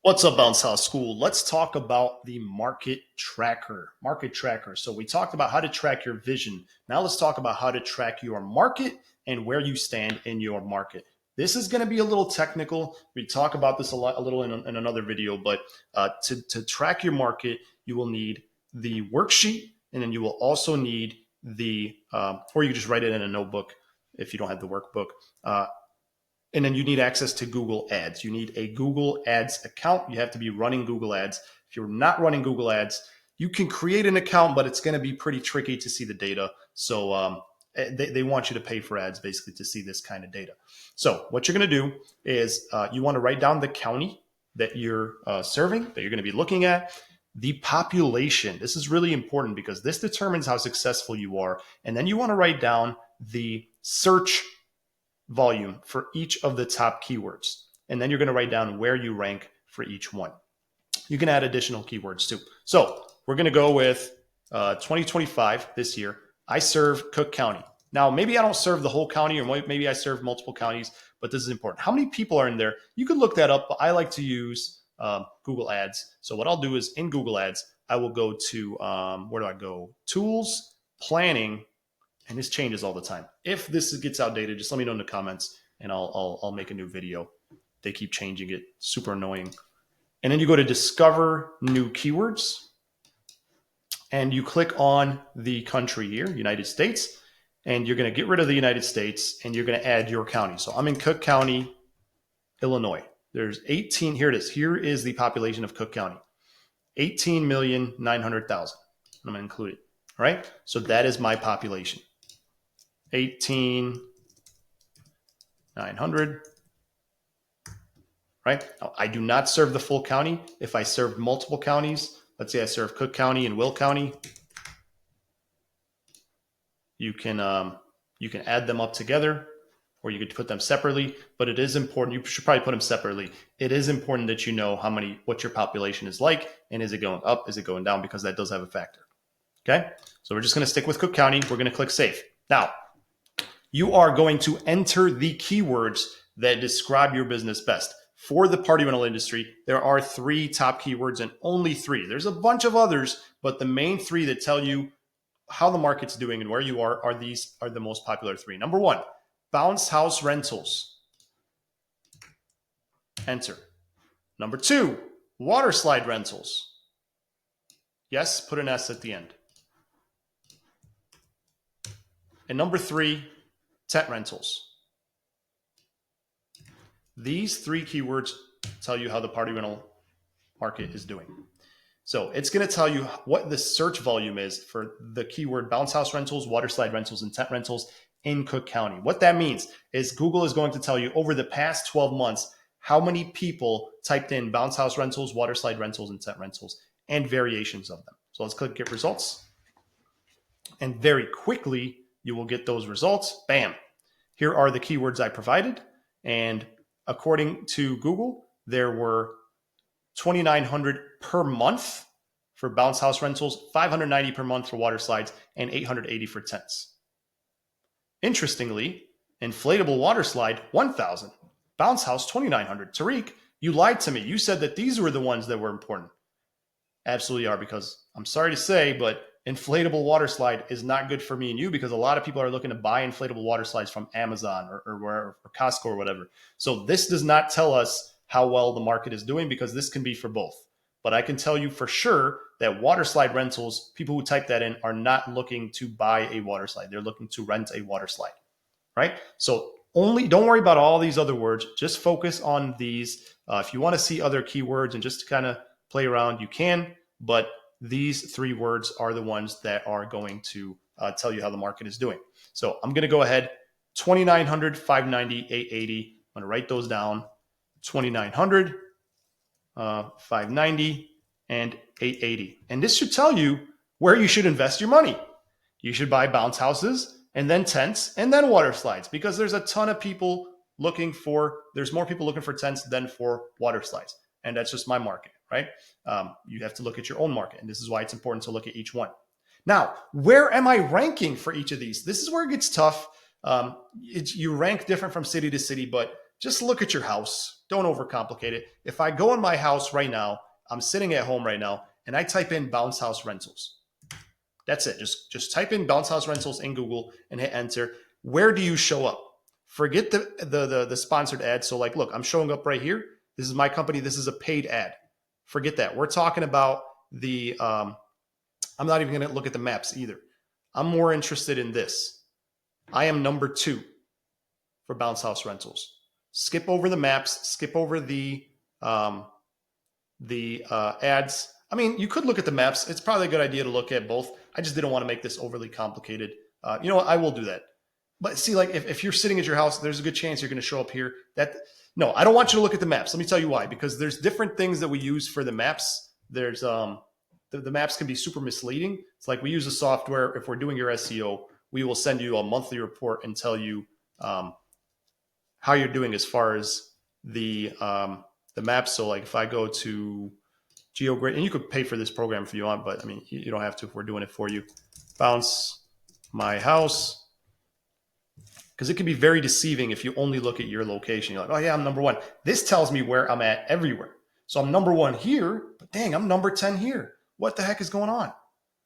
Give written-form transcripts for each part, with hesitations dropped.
What's up, Bounce House School? Let's talk about the market tracker. Market tracker. So we talked about how to track your vision. Now let's talk about how to track your market and where you stand in your market. This is going to be a little technical. We talk about this a little in another video, but to track your market, you will need the worksheet, and then you will also need or you can just write it in a notebook if you don't have the workbook. And then you need access to Google Ads. You need a Google Ads account. You have to be running Google Ads. If you're not running Google Ads, you can create an account, but it's going to be pretty tricky to see the data. So they want you to pay for ads basically to see this kind of data. So what you're going to do is you want to write down the county that you're serving, that you're going to be looking at, the population. This is really important because this determines how successful you are. And then you want to write down the search volume for each of the top keywords. And then you're going to write down where you rank for each one. You can add additional keywords too. So we're going to go with 2025 this year. I serve Cook County. Now, maybe I don't serve the whole county, or maybe I serve multiple counties, but this is important. How many people are in there? You could look that up, but I like to use Google Ads. So what I'll do is in Google Ads, I will go to, where do I go? Tools, planning, and this changes all the time. If this gets outdated, just let me know in the comments and I'll make a new video. They keep changing it. Super annoying. And then you go to discover new keywords and you click on the country here, United States, and you're going to get rid of the United States and you're going to add your county. So I'm in Cook County, Illinois. There's 18, here it is. Here is the population of Cook County, 18,900,000. I'm going to include it. All right. So that is my population. 18,900, right? Now, I do not serve the full county. If I serve multiple counties, let's say I serve Cook County and Will County, you can add them up together, or you could put them separately. But it is important. You should probably put them separately. It is important that you know what your population is like, and is it going up? Is it going down? Because that does have a factor. Okay, so we're just going to stick with Cook County. We're going to click save. Now, you are going to enter the keywords that describe your business best. For the party rental industry, there are 3 top keywords and only 3. There's a bunch of others, but the main 3 that tell you how the market's doing and where you are the most popular 3. Number 1, bounce house rentals. Enter. Number 2, water slide rentals. Yes, put an S at the end. And number 3, tent rentals. These 3 keywords tell you how the party rental market is doing. So it's going to tell you what the search volume is for the keyword bounce house rentals, water slide rentals, and tent rentals in Cook County. What that means is Google is going to tell you over the past 12 months how many people typed in bounce house rentals, water slide rentals, and tent rentals, and variations of them. So let's click get results. And very quickly, you will get those results. Bam. Here are the keywords I provided. And according to Google, there were 2,900 per month for bounce house rentals, 590 per month for water slides, and 880 for tents. Interestingly, inflatable water slide, 1,000. Bounce house, 2,900. Tariq, you lied to me. You said that these were the ones that were important. Absolutely are, because I'm sorry to say, but inflatable water slide is not good for me and you, because a lot of people are looking to buy inflatable water slides from Amazon or Costco or whatever. So this does not tell us how well the market is doing, because this can be for both. But I can tell you for sure that water slide rentals, people who type that in are not looking to buy a water slide. They're looking to rent a water slide, right? So don't worry about all these other words. Just focus on these. If you want to see other keywords and just kind of play around, you can, but these 3 words are the ones that are going to tell you how the market is doing. So I'm going to go ahead, 2,900, 590, 880. I'm going to write those down, 2,900, 590, and 880. And this should tell you where you should invest your money. You should buy bounce houses and then tents and then water slides, because there's a ton of people there's more people looking for tents than for water slides. And that's just my market, right? You have to look at your own market. And this is why it's important to look at each one. Now, where am I ranking for each of these? This is where it gets tough. You rank different from city to city, but just look at your house. Don't overcomplicate it. If I go in my house right now, I'm sitting at home right now, and I type in bounce house rentals. That's it. Just type in bounce house rentals in Google and hit enter. Where do you show up? Forget the sponsored ad. So like, look, I'm showing up right here. This is my company. This is a paid ad. Forget that. We're talking about the, I'm not even going to look at the maps either. I'm more interested in this. I am number 2 for bounce house rentals. Skip over the maps, skip over the ads. I mean, you could look at the maps. It's probably a good idea to look at both. I just didn't want to make this overly complicated. You know what? I will do that. But see, like if you're sitting at your house, there's a good chance you're going to show up here. No, I don't want you to look at the maps. Let me tell you why. Because there's different things that we use for the maps. There's the maps can be super misleading. It's like we use a software. If we're doing your SEO, we will send you a monthly report and tell you how you're doing as far as the maps. So like if I go to GeoGrid, and you could pay for this program if you want, but I mean, you don't have to if we're doing it for you. Bounce my house. Because it can be very deceiving if you only look at your location. You're like, oh yeah, I'm number 1. This tells me where I'm at everywhere. So I'm number 1 here, but dang, I'm number 10 here. What the heck is going on?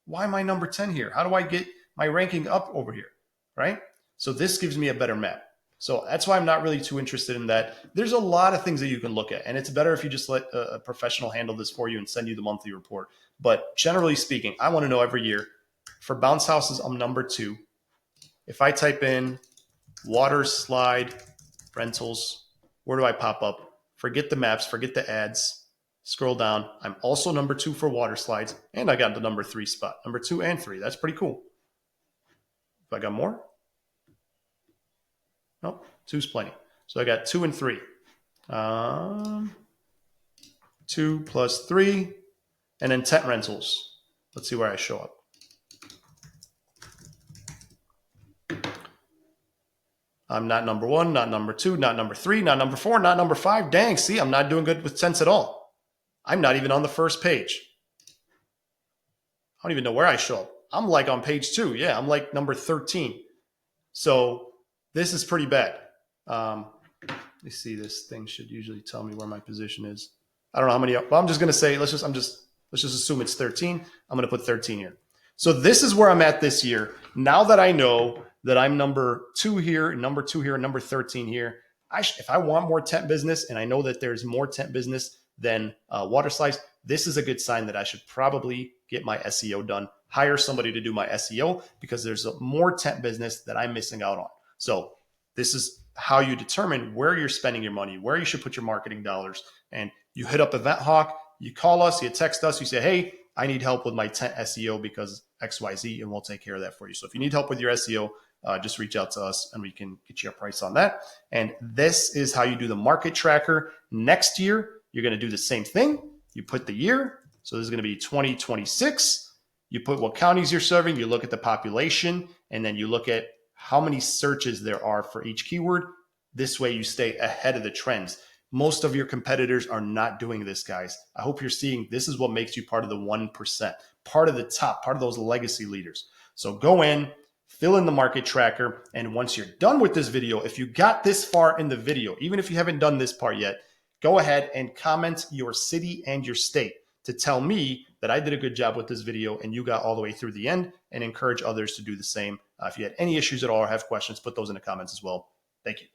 Why am I number 10 here? How do I get my ranking up over here, right? So this gives me a better map. So that's why I'm not really too interested in that. There's a lot of things that you can look at, and it's better if you just let a professional handle this for you and send you the monthly report. But generally speaking, I want to know every year. For bounce houses, I'm number 2. If I type in water slide rentals, where do I pop up? Forget the maps, forget the ads. Scroll down. I'm also number 2 for water slides, and I got the number 3 spot. Number 2 and 3. That's pretty cool. If I got more? Nope, 2's plenty. So I got 2 and 3. 2 plus 3, and then tent rentals. Let's see where I show up. I'm not number 1, not number 2, not number 3, not number 4, not number 5. Dang, see, I'm not doing good with tents at all. I'm not even on the first page. I don't even know where I show up. I'm like on page 2. Yeah, I'm like number 13. So this is pretty bad. Let me see. This thing should usually tell me where my position is. I don't know how many. Well, I'm just gonna say let's just assume it's 13. I'm gonna put 13 here. So this is where I'm at this year. Now that I know that I'm number 2 here, number 2 here, and number 13 here, if I want more tent business, and I know that there's more tent business than water slides, this is a good sign that I should probably get my SEO done. Hire somebody to do my SEO because there's more tent business that I'm missing out on. So this is how you determine where you're spending your money, where you should put your marketing dollars. And you hit up Event Hawk, you call us, you text us, you say, hey, I need help with my tent SEO because XYZ, and we'll take care of that for you. So if you need help with your SEO, just reach out to us and we can get you a price on that. And this is how you do the market tracker. Next year, you're going to do the same thing. You put the year. So this is going to be 2026. You put what counties you're serving. You look at the population, and then you look at how many searches there are for each keyword. This way you stay ahead of the trends. Most of your competitors are not doing this, guys. I hope you're seeing this is what makes you part of the 1%, part of the top, part of those legacy leaders. So go in, fill in the market tracker. And once you're done with this video, if you got this far in the video, even if you haven't done this part yet, go ahead and comment your city and your state to tell me that I did a good job with this video and you got all the way through the end, and encourage others to do the same. If you had any issues at all or have questions, put those in the comments as well. Thank you.